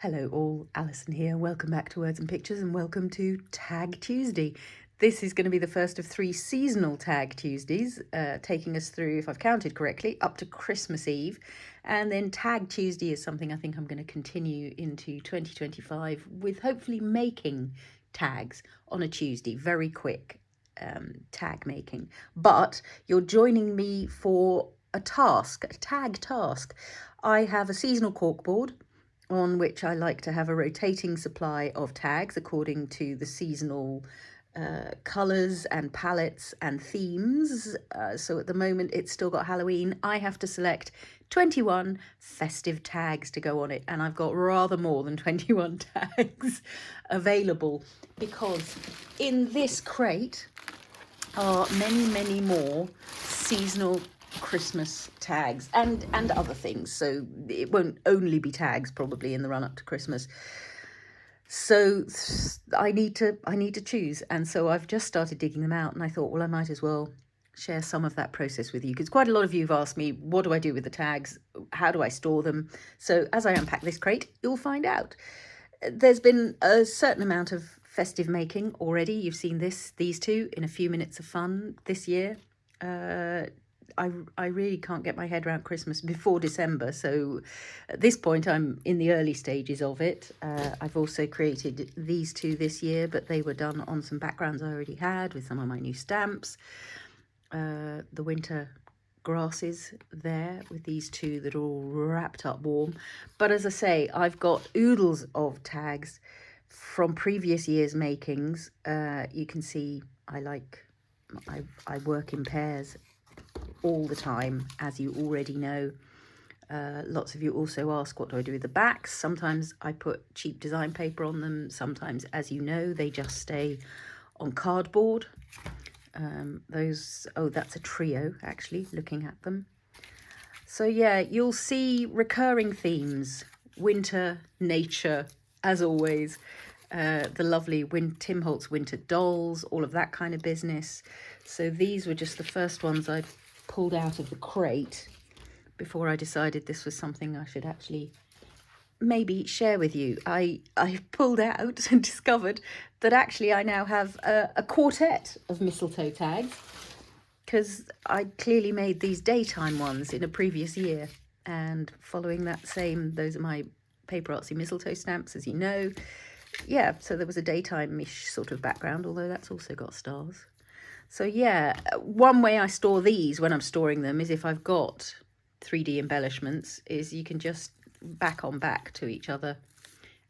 Hello all, Alison here. Welcome back to Words and Pictures and welcome to Tag Tuesday. This is going to be the first of 3 seasonal Tag Tuesdays, taking us through, if I've counted correctly, up to Christmas Eve. And then Tag Tuesday is something I think I'm going to continue into 2025 with, hopefully making tags on a Tuesday, very quick tag making. But you're joining me for a tag task. I have a seasonal corkboard on which I like to have a rotating supply of tags according to the seasonal colours and palettes and themes. So at the moment it's still got Halloween. I have to select 21 festive tags to go on it, and I've got rather more than 21 tags available because in this crate are many more seasonal Christmas tags and other things, so it won't only be tags probably in the run up to Christmas. So I need to choose, and so I've just started digging them out, and I thought, well, I might as well share some of that process with you, because quite a lot of you have asked me, what do I do with the tags, how do I store them? So as I unpack this crate, you'll find out. There's been a certain amount of festive making already. You've seen these two in a few minutes of fun this year. I really can't get my head around Christmas before December, so at this point I'm in the early stages of it. I've also created these two this year, but they were done on some backgrounds I already had with some of my new stamps. The winter grasses there with these two that are all wrapped up warm. But as I say, I've got oodles of tags from previous years' makings. You can see I work in pairs all the time, as you already know. Lots of you also ask, what do I do with the backs? Sometimes I put cheap design paper on them. Sometimes, as you know, they just stay on cardboard. That's a trio, actually, looking at them. So yeah, you'll see recurring themes: winter, nature, as always, the lovely Tim Holtz winter dolls, all of that kind of business. So these were just the first ones I pulled out of the crate before I decided this was something I should actually maybe share with you. I pulled out and discovered that actually I now have a quartet of mistletoe tags, because I clearly made these daytime ones in a previous year, and following that those are my paper artsy mistletoe stamps, as you know. Yeah, so there was a daytime-ish sort of background, although that's also got stars. So yeah, one way I store these when I'm storing them is if I've got 3D embellishments, is you can just back on back to each other,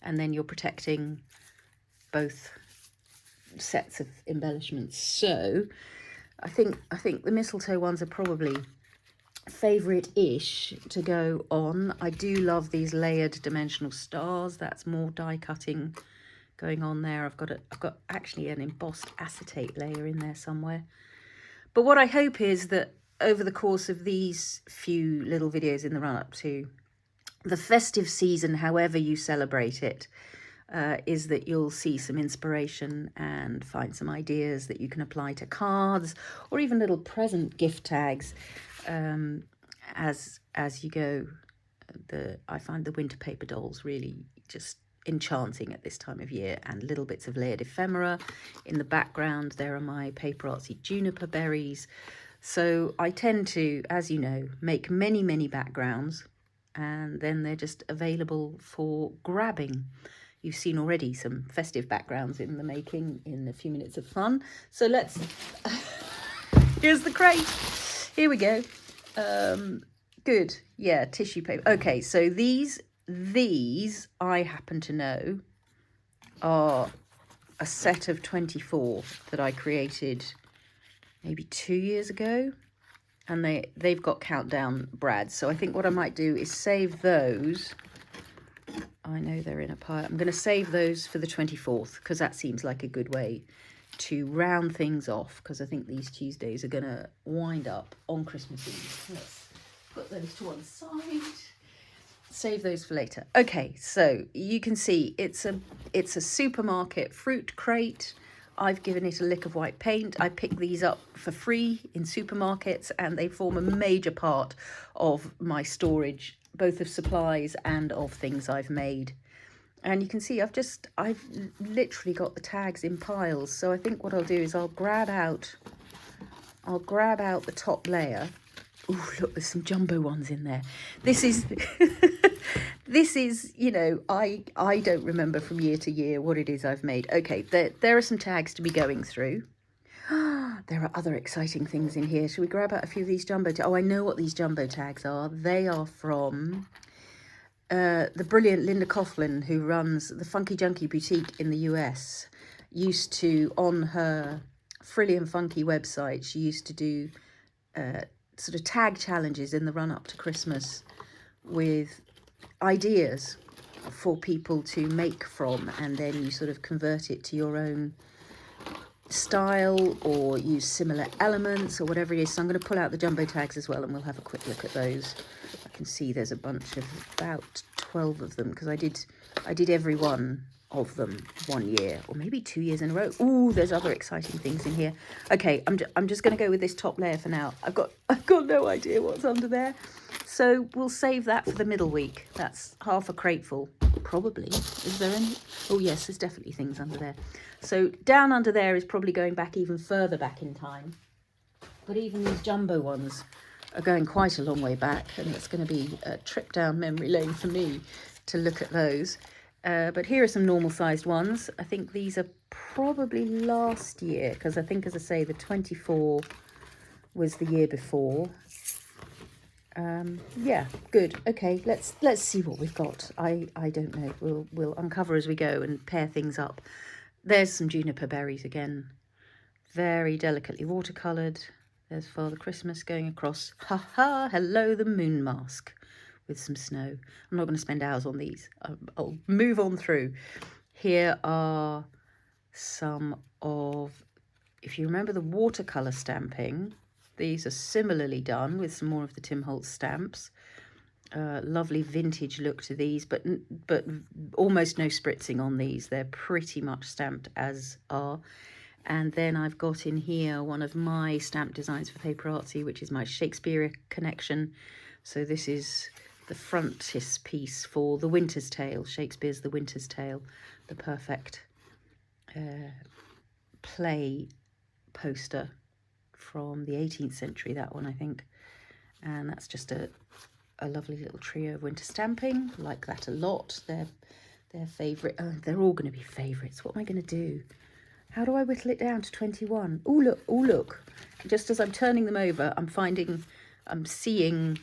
and then you're protecting both sets of embellishments. So I think the mistletoe ones are probably favourite-ish to go on. I do love these layered dimensional stars. That's more die cutting going on there. I've got actually an embossed acetate layer in there somewhere. But what I hope is that over the course of these few little videos in the run-up to the festive season, however you celebrate it, is that you'll see some inspiration and find some ideas that you can apply to cards or even little present gift tags as you go. I find the winter paper dolls really just enchanting at this time of year, and little bits of layered ephemera. In the background there are my paper artsy juniper berries. So I tend to, as you know, make many backgrounds, and then they're just available for grabbing. You've seen already some festive backgrounds in the making in a few minutes of fun. So let's here's the crate. Here we go. Good. Yeah, tissue paper. Okay, so these I happen to know are a set of 24 that I created maybe 2 years ago, and they've got countdown brads. So I think what I might do is save those. I know they're in a pile. I'm going to save those for the 24th, because that seems like a good way to round things off, because I think these Tuesdays are going to wind up on Christmas Eve. Let's put those to one side. Save those for later. Okay, so you can see it's a supermarket fruit crate. I've given it a lick of white paint. I pick these up for free in supermarkets, and they form a major part of my storage, both of supplies and of things I've made. And you can see I've literally got the tags in piles. So I think what I'll do is I'll grab out the top layer. Oh, look, there's some jumbo ones in there. This is, this is, you know, I don't remember from year to year what it is I've made. Okay, there are some tags to be going through. There are other exciting things in here. Should we grab out a few of these jumbo tags? Oh, I know what these jumbo tags are. They are from the brilliant Linda Coughlin, who runs the Funky Junkie boutique in the US. Used to, on her Frilly and Funky website, she used to do sort of tag challenges in the run up to Christmas with ideas for people to make from, and then you sort of convert it to your own style or use similar elements or whatever it is. So I'm going to pull out the jumbo tags as well, and we'll have a quick look at those. I can see there's a bunch of about 12 of them, because I did every one of them one year, or maybe 2 years in a row. Ooh, there's other exciting things in here. Okay, I'm just going to go with this top layer for now. I've got no idea what's under there, so we'll save that for the middle week. That's half a crateful, probably. Is there any? Oh yes, there's definitely things under there. So down under there is probably going back even further back in time, but even these jumbo ones are going quite a long way back, and it's going to be a trip down memory lane for me to look at those. But here are some normal sized ones. I think these are probably last year, because I think, as I say, the 24 was the year before. Yeah, good. Okay, let's see what we've got. I don't know. We'll uncover as we go and pair things up. There's some juniper berries again, very delicately watercoloured. There's Father Christmas going across. Ha ha! Hello, the moon mask with some snow. I'm not going to spend hours on these. I'll move on through. Here are some of, if you remember the watercolour stamping, these are similarly done with some more of the Tim Holtz stamps. Lovely vintage look to these, but almost no spritzing on these. They're pretty much stamped as are. And then I've got in here one of my stamp designs for Paper Artsy, which is my Shakespeare connection. So this is the frontispiece for The Winter's Tale, Shakespeare's The Winter's Tale, the perfect play poster from the 18th century, that one, I think. And that's just a lovely little trio of winter stamping. Like that a lot. They're favourite. They're all going to be favourites. What am I going to do? How do I whittle it down to 21? Oh, look. Oh, look. Just as I'm turning them over, I'm seeing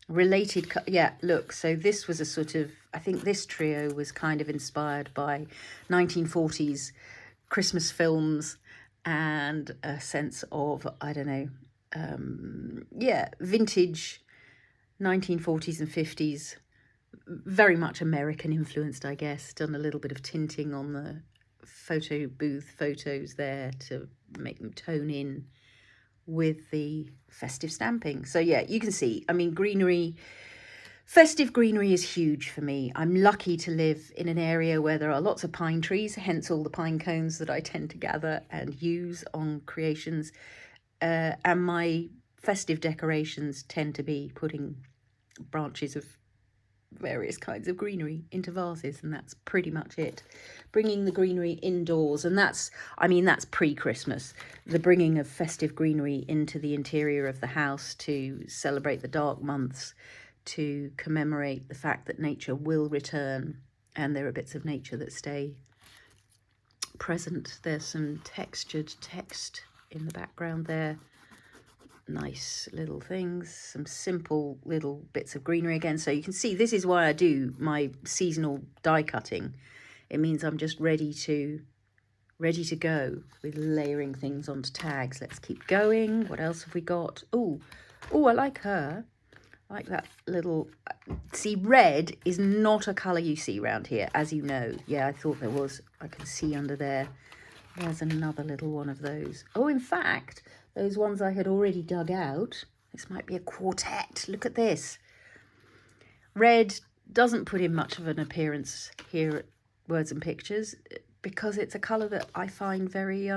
related. Yeah, look. So this was a sort of, I think this trio was kind of inspired by 1940s Christmas films and a sense of, I don't know, yeah, vintage 1940s and 50s, very much American influenced, I guess. Done a little bit of tinting on the photo booth photos there to make them tone in with the festive stamping. So yeah, you can see, I mean, greenery, festive greenery is huge for me. I'm lucky to live in an area where there are lots of pine trees, hence all the pine cones that I tend to gather and use on creations. And my festive decorations tend to be putting branches of various kinds of greenery into vases, and that's pretty much it. Bringing the greenery indoors, and that's pre-Christmas. The bringing of festive greenery into the interior of the house to celebrate the dark months, to commemorate the fact that nature will return, and there are bits of nature that stay present. There's some textured text in the background there. Nice little things, some simple little bits of greenery again. So you can see this is why I do my seasonal die cutting. It means I'm just ready to go with layering things onto tags. Let's keep going. What else have we got? Oh, I like her. I like that little, see, red is not a colour you see around here, as you know. Yeah, I thought there was. I can see under there. There's another little one of those. Oh, in fact, those ones I had already dug out. This might be a quartet. Look at this. Red doesn't put in much of an appearance here at Words and Pictures because it's a colour that I find very,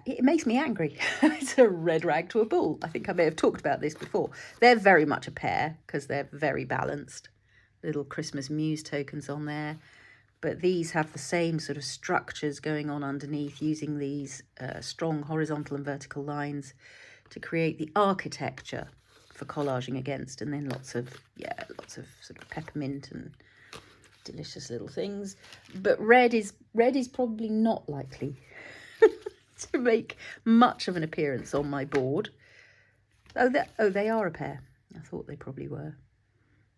it makes me angry. It's a red rag to a bull. I think I may have talked about this before. They're very much a pair because they're very balanced. little Christmas muse tokens on there. But these have the same sort of structures going on underneath, using these strong horizontal and vertical lines to create the architecture for collaging against. And then lots of sort of peppermint and delicious little things. But red is probably not likely to make much of an appearance on my board. Oh, they are a pair. I thought they probably were.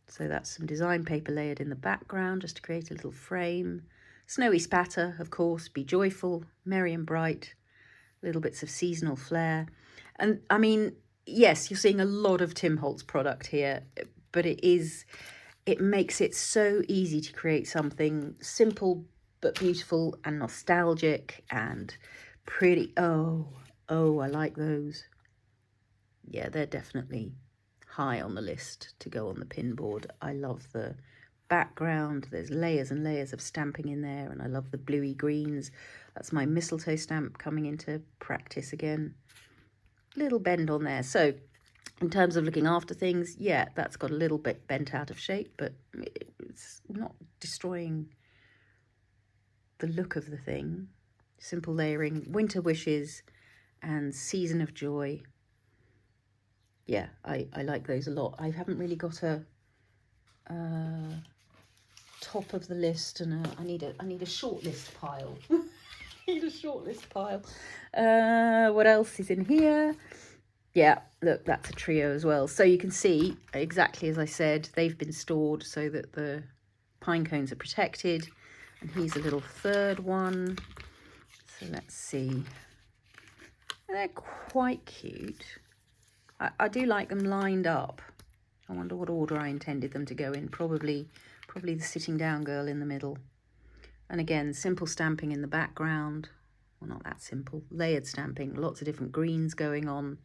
So that's some design paper layered in the background just to create a little frame. Snowy spatter, of course, be joyful, merry and bright, little bits of seasonal flair. And I mean, yes, you're seeing a lot of Tim Holtz product here, but it makes it so easy to create something simple but beautiful and nostalgic and pretty. Oh, I like those. Yeah, they're definitely high on the list to go on the pin board. I love the background. There's layers and layers of stamping in there, and I love the bluey greens. That's my mistletoe stamp coming into practice again. Little bend on there. So in terms of looking after things, yeah, that's got a little bit bent out of shape, but it's not destroying the look of the thing. Simple layering, winter wishes and season of joy. Yeah, I like those a lot. I haven't really got a top of the list, and I need a short list pile. I need a short list pile. What else is in here? Yeah, look, that's a trio as well. So you can see, exactly as I said, they've been stored so that the pine cones are protected. And here's a little third one. So let's see. They're quite cute. I do like them lined up. I wonder what order I intended them to go in. Probably the sitting down girl in the middle. And again, simple stamping in the background. Well, not that simple. Layered stamping, lots of different greens going on.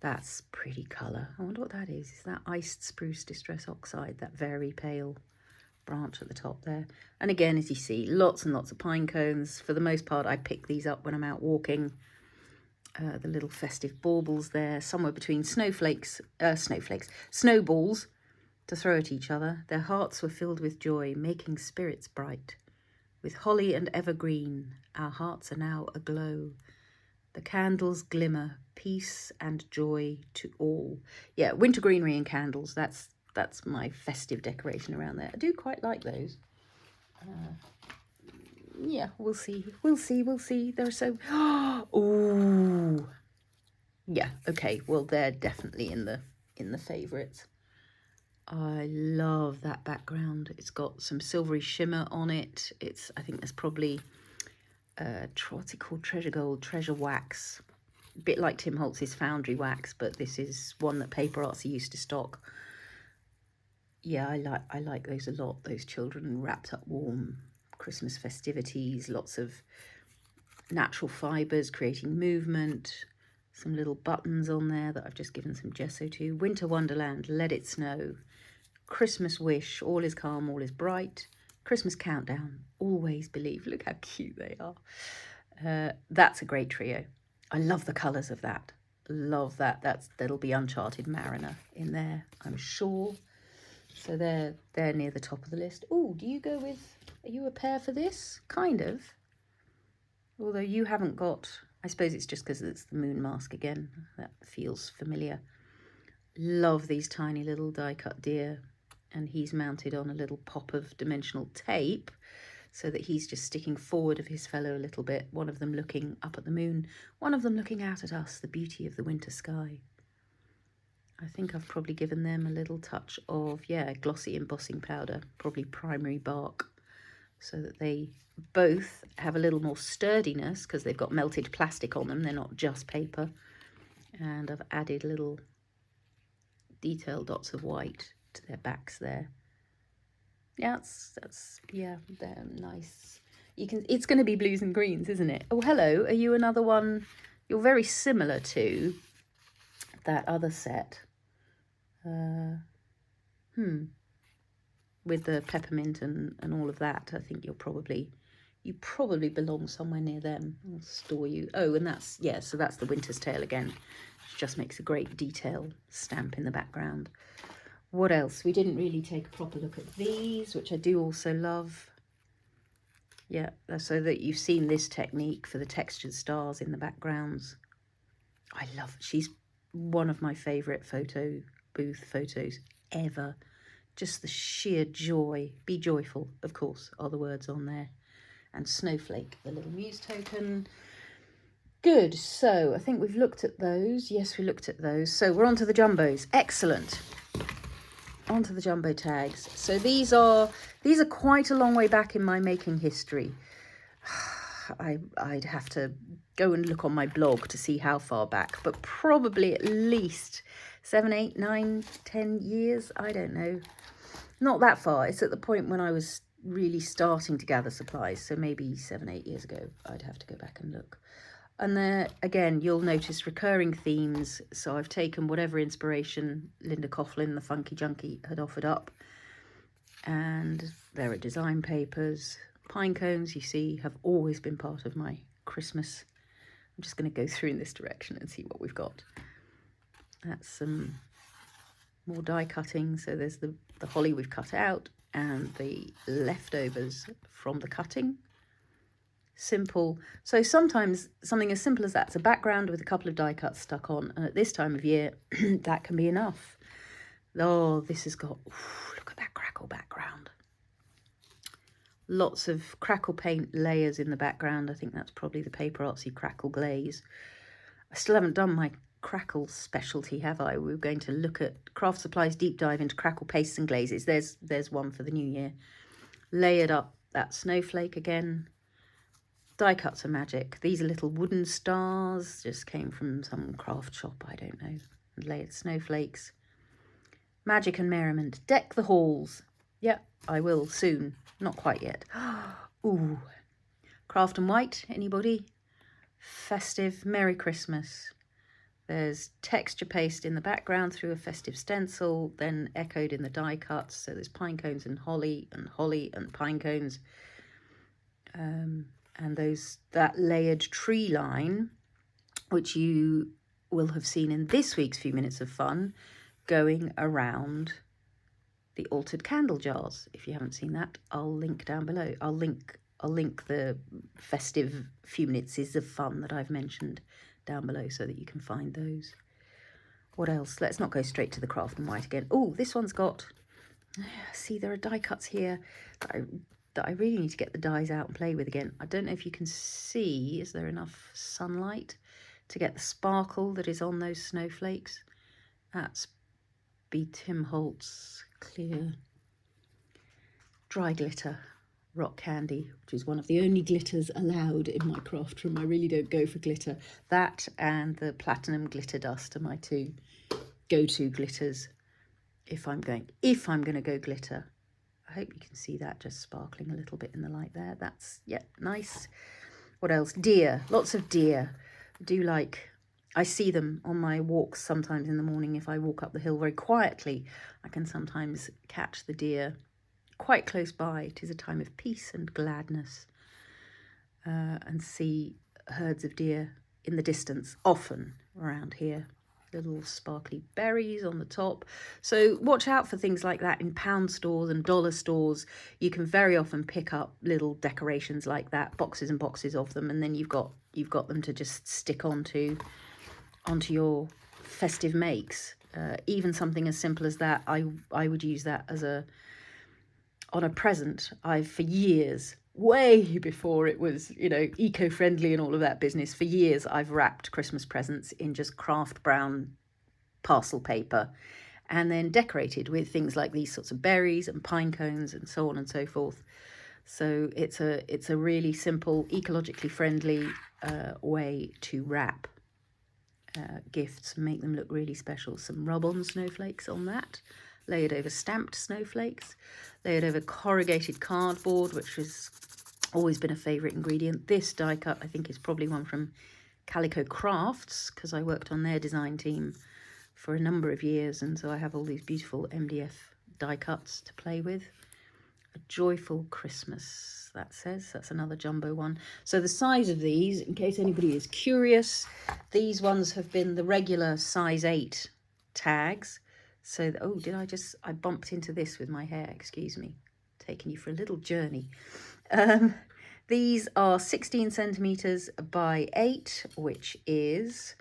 That's pretty colour. I wonder what that is. Is that iced spruce distress oxide, that very pale branch at the top there? And again, as you see, lots and lots of pine cones. For the most part, I pick these up when I'm out walking. The little festive baubles there, somewhere between snowballs to throw at each other. Their hearts were filled with joy, making spirits bright. With holly and evergreen, our hearts are now aglow. The candles glimmer, peace and joy to all. Yeah, winter greenery and candles, that's my festive decoration around there. I do quite like those. Yeah, we'll see. They're so... Ooh. Yeah, okay, well, they're definitely in the favourites. I love that background. It's got some silvery shimmer on it. I think there's probably what's it called? Treasure gold, treasure wax. A bit like Tim Holtz's Foundry wax, but this is one that Paper Artsy used to stock. Yeah, I like those a lot. Those children wrapped up warm, Christmas festivities, lots of natural fibres creating movement, some little buttons on there that I've just given some gesso to. Winter Wonderland, Let It Snow. Christmas Wish, All is Calm, All is Bright. Christmas Countdown, Always Believe. Look how cute they are. That's a great trio. I love the colours of that. Love that. That'll be Uncharted Mariner in there, I'm sure. So they're near the top of the list. Oh, do you go with... Are you a pair for this? Kind of. Although you haven't got... I suppose it's just because it's the moon mask again. That feels familiar. Love these tiny little die-cut deer. And he's mounted on a little pop of dimensional tape so that he's just sticking forward of his fellow a little bit. One of them looking up at the moon. One of them looking out at us, the beauty of the winter sky. I think I've probably given them a little touch of, yeah, glossy embossing powder, probably primary bark, so that they both have a little more sturdiness because they've got melted plastic on them. They're not just paper. And I've added little detail dots of white to their backs there. Yeah, they're nice. It's going to be blues and greens, isn't it? Oh, hello. Are you another one? You're very similar to that other set. With the peppermint and all of that. I think you probably belong somewhere near them. I'll store you. Oh, and so that's the Winter's Tale again. Which just makes a great detail stamp in the background. What else? We didn't really take a proper look at these, which I do also love. Yeah, so that you've seen this technique for the textured stars in the backgrounds. I love it. She's one of my favourite photo booth photos ever. Just the sheer joy. Be joyful, of course, are the words on there. And Snowflake, the little muse token. Good, so I think we've looked at those. Yes, we looked at those. So we're on to the jumbos. Excellent. On to the jumbo tags. So these are quite a long way back in my making history. I'd have to go and look on my blog to see how far back, but probably at least 7, 8, 9, 10 years. I don't know. Not that far. It's at the point when I was really starting to gather supplies. So maybe 7, 8 years ago, I'd have to go back and look. And there, again, you'll notice recurring themes. So I've taken whatever inspiration Linda Coughlin, the Funky Junkie, had offered up. And there are design papers. Pine cones, you see, have always been part of my Christmas. I'm just going to go through in this direction and see what we've got. That's some more die cutting. So there's the holly we've cut out and the leftovers from the cutting. Simple. So sometimes something as simple as that's a background with a couple of die cuts stuck on, and at this time of year that can be enough. Oh, this has got, look at that crackle background. Lots of crackle paint layers in the background. I think that's probably the Paper Artsy crackle glaze. I still haven't done my crackle specialty, have I? We're going to look at Craft Supplies deep dive into crackle pastes and glazes. There's one for the new year. Layered up that snowflake again. Die cuts are magic. These are little wooden stars, just came from some craft shop, I don't know. Layered snowflakes. Magic and merriment. Deck the halls. Yep, I will soon. Not quite yet. Ooh. Craft and white, anybody? Festive, Merry Christmas. There's texture paste in the background through a festive stencil, then echoed in the die cuts. So there's pine cones and holly and pine cones. And that layered tree line, which you will have seen in this week's Few Minutes of Fun, going around the altered candle jars. If you haven't seen that, I'll link down below. I'll link the festive Few Minutes of Fun that I've mentioned down below so that you can find those. What else? Let's not go straight to the craft and white again. Oh, this one's got, see, there are die cuts here that I really need to get the dies out and play with again. I don't know if you can see, is there enough sunlight to get the sparkle that is on those snowflakes? That's B. Tim Holtz clear dry glitter rock candy, which is one of the only glitters allowed in my craft room. I really don't go for glitter. That and the platinum glitter dust are my two go-to glitters if I'm going to go glitter. I hope you can see that just sparkling a little bit in the light there. That's, yeah, nice. What else? Deer. Lots of deer. I see them on my walks sometimes in the morning. If I walk up the hill very quietly, I can sometimes catch the deer quite close by. It is a time of peace and gladness. And see herds of deer in the distance, often around here. Little sparkly berries on the top. So watch out for things like that in pound stores and dollar stores. You can very often pick up little decorations like that, boxes and boxes of them, and then you've got them to just stick onto your festive makes. Even something as simple as that, I would use that on a present. For years, way before it was, eco-friendly and all of that business, for years I've wrapped Christmas presents in just craft brown parcel paper and then decorated with things like these sorts of berries and pine cones and so on and so forth. So it's a really simple, ecologically friendly way to wrap gifts and make them look really special. Some rub-on snowflakes on that, layered over stamped snowflakes, layered over corrugated cardboard, which has always been a favourite ingredient. This die cut, I think, is probably one from Calico Crafts, because I worked on their design team for a number of years, and so I have all these beautiful MDF die cuts to play with. A Joyful Christmas, that says. That's another jumbo one. So the size of these, in case anybody is curious, these ones have been the regular size 8 tags. So, oh, I bumped into this with my hair, excuse me. Taking you for a little journey. These are 16 centimetres by 8, which is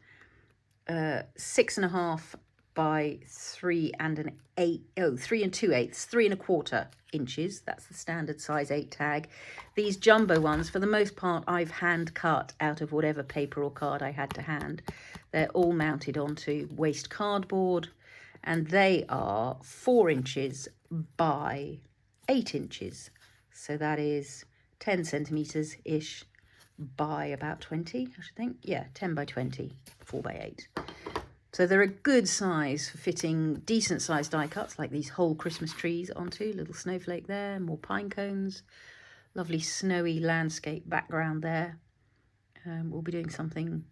6.5 by 3 and 3 and 2/8, 3 1/4 inches. That's the standard size 8 tag. These jumbo ones, for the most part, I've hand cut out of whatever paper or card I had to hand. They're all mounted onto waste cardboard, and they are 4 inches by 8 inches. So that is 10 centimetres ish by about 20, I should think. Yeah, 10 by 20, 4 by 8. So they're a good size for fitting decent sized die cuts like these whole Christmas trees onto. Little snowflake there, more pine cones, lovely snowy landscape background there. We'll be doing something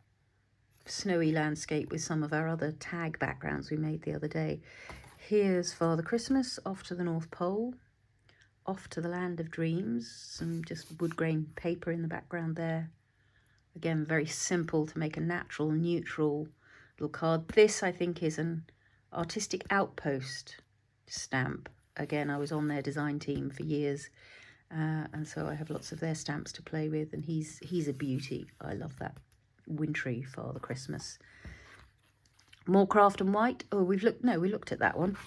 snowy landscape with some of our other tag backgrounds we made the other day. Here's Father Christmas off to the North Pole, off to the land of dreams, some just wood grain paper in the background there. Again, very simple to make a natural, neutral little card. This, I think, is an Artistic Outpost stamp. Again, I was on their design team for years, and so I have lots of their stamps to play with, and he's a beauty. I love that wintry Father Christmas. More Craft and White. Oh, we looked at that one.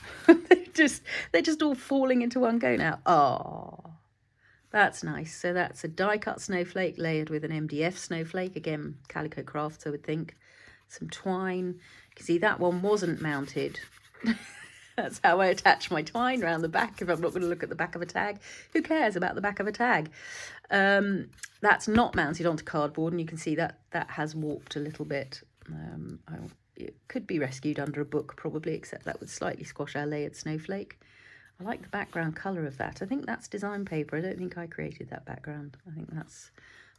they're just all falling into one go now. Oh, that's nice. So that's a die cut snowflake layered with an MDF snowflake. Again, Calico Crafts, I would think. Some twine. You can see that one wasn't mounted. That's how I attach my twine around the back if I'm not going to look at the back of a tag. Who cares about the back of a tag? That's not mounted onto cardboard, and you can see that has warped a little bit. It could be rescued under a book probably, except that would slightly squash our layered snowflake. I like the background colour of that. I think that's design paper. I don't think I created that background. I think that's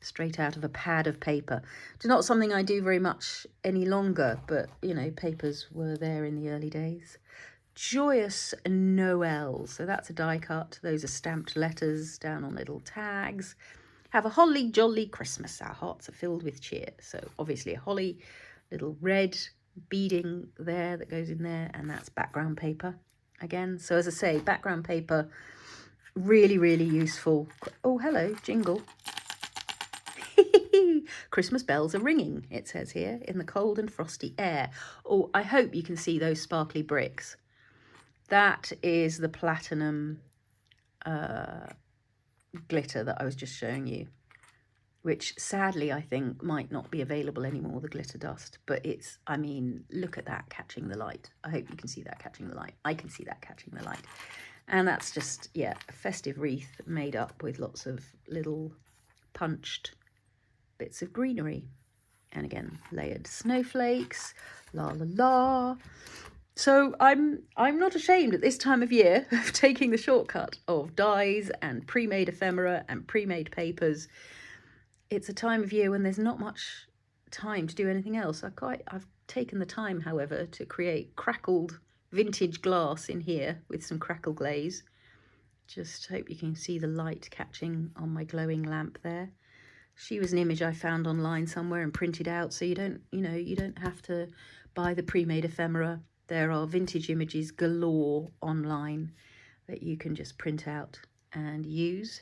straight out of a pad of paper. It's not something I do very much any longer, but, you know, papers were there in the early days. Joyous Noel. So that's a die cut. Those are stamped letters down on little tags. Have a holly jolly Christmas. Our hearts are filled with cheer. So obviously a holly, little red beading there that goes in there, and that's background paper again. So as I say, background paper, really, really useful. Oh, hello, jingle. Christmas bells are ringing, it says here, in the cold and frosty air. Oh, I hope you can see those sparkly bricks. That is the platinum glitter that I was just showing you, which sadly I think might not be available anymore, the glitter dust. But it's, I mean, look at that catching the light. I hope you can see that catching the light. I can see that catching the light. And that's just, yeah, a festive wreath made up with lots of little punched bits of greenery. And again, layered snowflakes, la la la. So I'm not ashamed at this time of year of taking the shortcut of dies and pre-made ephemera and pre-made papers. It's a time of year when there's not much time to do anything else. I've taken the time, however, to create crackled vintage glass in here with some crackle glaze. Just hope you can see the light catching on my glowing lamp there. She was an image I found online somewhere and printed out, so you don't have to buy the pre-made ephemera. There are vintage images galore online that you can just print out and use.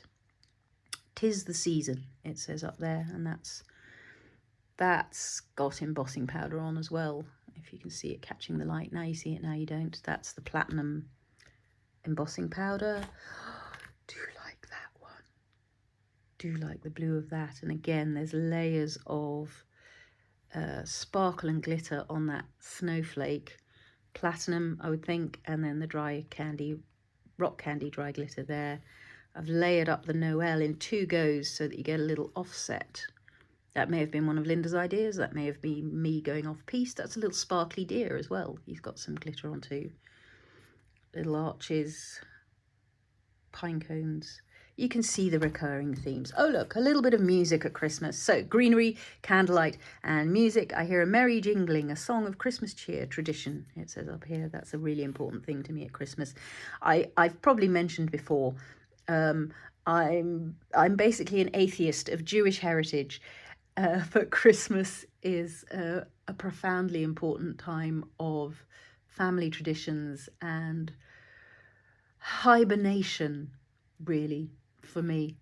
'Tis the season, it says up there, and that's got embossing powder on as well. If you can see it catching the light. Now you see it, now you don't. That's the platinum embossing powder. Do like that one. Do like the blue of that. And again, there's layers of sparkle and glitter on that snowflake. Platinum, I would think, and then the dry candy, rock candy dry glitter there. I've layered up the Noel in 2 goes so that you get a little offset. That may have been one of Linda's ideas. That may have been me going off piece. That's a little sparkly deer as well. He's got some glitter on too. Little arches, pine cones. You can see the recurring themes. Oh, look, a little bit of music at Christmas. So greenery, candlelight, and music. I hear a merry jingling, a song of Christmas cheer, tradition. It says up here. That's a really important thing to me at Christmas. I've probably mentioned before, I'm basically an atheist of Jewish heritage, but Christmas is a profoundly important time of family traditions and hibernation, really, for me.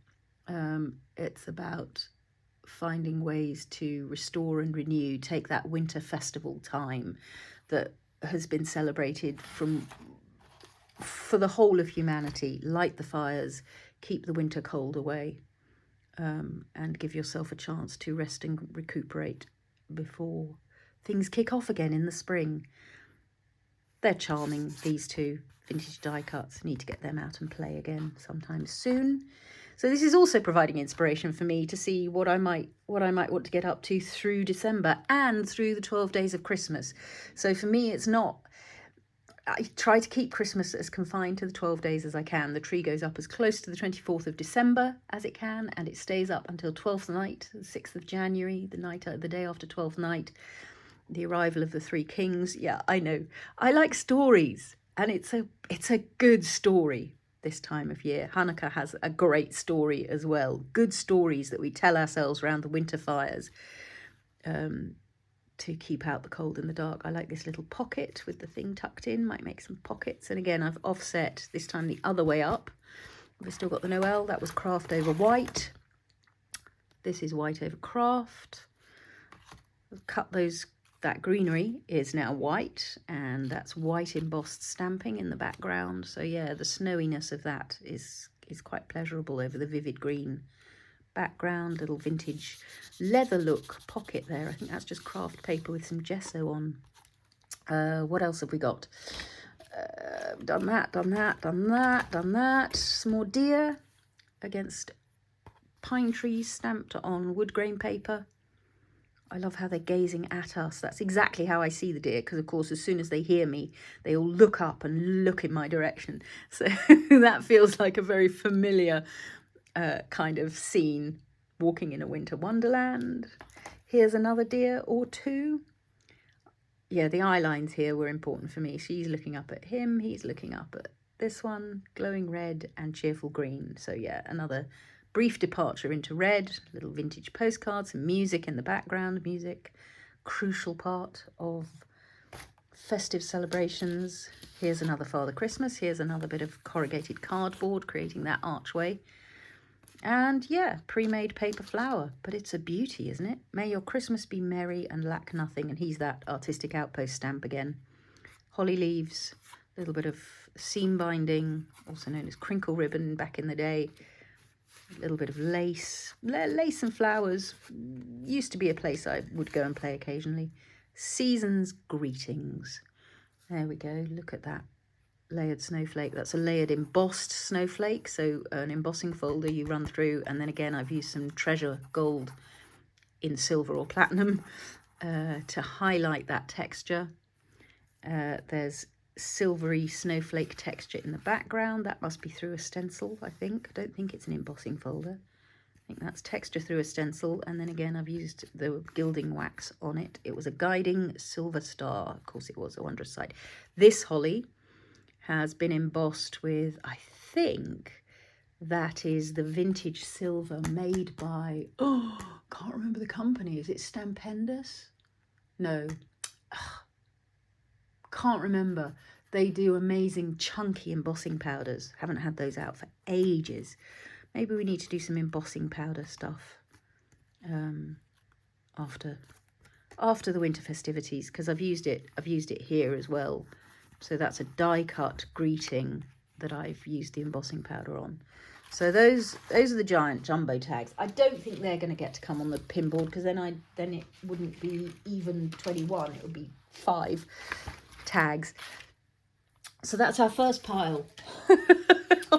It's about finding ways to restore and renew, take that winter festival time that has been celebrated for the whole of humanity, light the fires, keep the winter cold away, and give yourself a chance to rest and recuperate before things kick off again in the spring. They're charming, these two vintage die cuts. Need to get them out and play again sometime soon. So this is also providing inspiration for me to see what I might want to get up to through December and through the 12 days of Christmas. So for me, it's not, I try to keep Christmas as confined to the 12 days as I can. The tree goes up as close to the 24th of December as it can, and it stays up until 12th night, the 6th of January, the day after 12th night, the arrival of the three kings. Yeah, I know. I like stories, and it's a good story this time of year. Hanukkah has a great story as well. Good stories that we tell ourselves around the winter fires. To keep out the cold and the dark. I like this little pocket with the thing tucked in, might make some pockets. And again, I've offset this time the other way up. We've still got the Noel, that was craft over white. This is white over craft. I've cut that greenery is now white, and that's white embossed stamping in the background. So yeah, the snowiness of that is quite pleasurable over the vivid green background. Little vintage leather look pocket there. I think that's just craft paper with some gesso on. What else have we got? Done that. Some more deer against pine trees stamped on wood grain paper. I love how they're gazing at us. That's exactly how I see the deer, because of course as soon as they hear me, they all look up and look in my direction. So that feels like a very familiar kind of scene, walking in a winter wonderland. Here's another deer or two. Yeah, the eye lines here were important for me. She's looking up at him, he's looking up at this one, glowing red and cheerful green. So yeah, another brief departure into red, little vintage postcards, some music in the background. Music, crucial part of festive celebrations. Here's another Father Christmas. Here's another bit of corrugated cardboard, creating that archway. And yeah, pre-made paper flower, but it's a beauty, isn't it? May your Christmas be merry and lack nothing. And he's that artistic outpost stamp again. Holly leaves, a little bit of seam binding, also known as crinkle ribbon back in the day. A little bit of lace. Lace and flowers used to be a place I would go and play occasionally. Season's greetings. There we go, look at that. Layered snowflake. That's a layered embossed snowflake, so an embossing folder you run through, and then again I've used some treasure gold in silver or platinum to highlight that texture. There's silvery snowflake texture in the background. That must be through a stencil, I think. I don't think it's an embossing folder. I think that's texture through a stencil, and then again I've used the gilding wax on it. It was a guiding silver star. Of course it was, a wondrous sight. This holly has been embossed with, I think that is the vintage silver made by, oh, can't remember the company. Is it Stampendous? No, can't remember. They do amazing chunky embossing powders. Haven't had those out for ages. Maybe we need to do some embossing powder stuff after the winter festivities, because I've used it here as well. So that's a die cut greeting that I've used the embossing powder on. So those are the giant jumbo tags. I don't think they're going to get to come on the pin board, because then it wouldn't be even 21. It would be 5 tags. So that's our first pile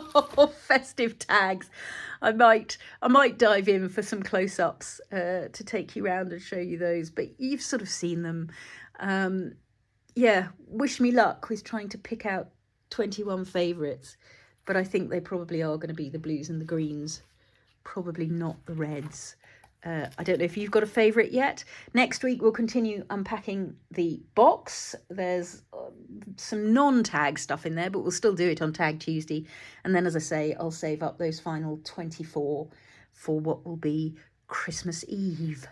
of festive tags. I might dive in for some close-ups to take you around and show you those, but you've sort of seen them. Yeah, wish me luck with trying to pick out 21 favourites, but I think they probably are going to be the blues and the greens, probably not the reds. I don't know if you've got a favourite yet. Next week we'll continue unpacking the box. There's some non-tag stuff in there, but we'll still do it on Tag Tuesday. And then, as I say, I'll save up those final 24 for what will be Christmas Eve.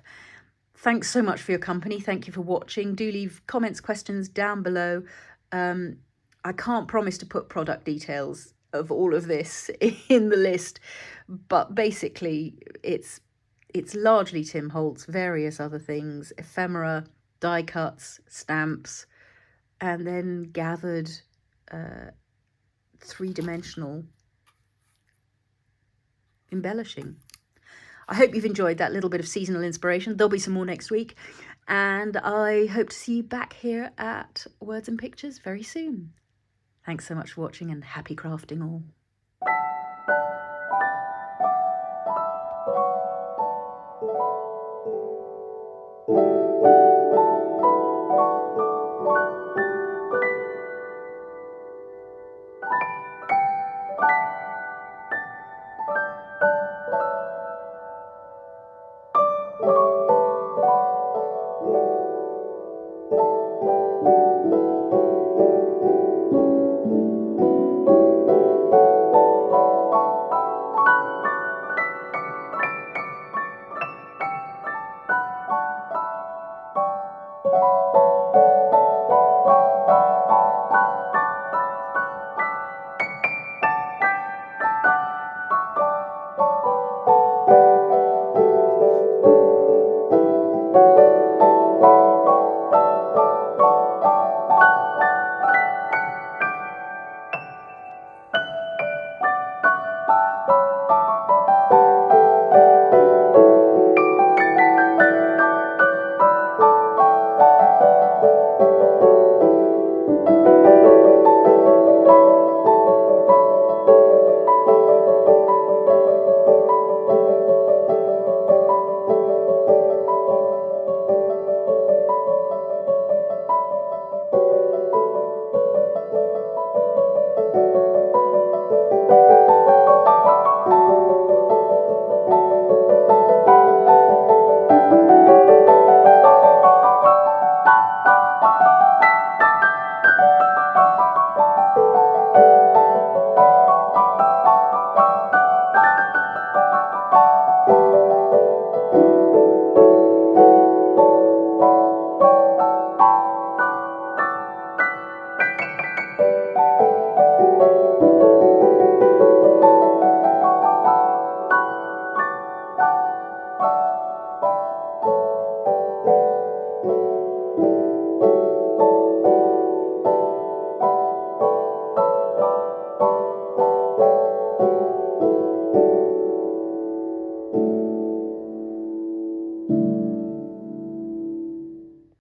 Thanks so much for your company. Thank you for watching. Do leave comments, questions down below. I can't promise to put product details of all of this in the list, but basically it's largely Tim Holtz, various other things, ephemera, die cuts, stamps, and then gathered three-dimensional embellishing. I hope you've enjoyed that little bit of seasonal inspiration. There'll be some more next week, and I hope to see you back here at Words and Pictures very soon. Thanks so much for watching, and happy crafting all.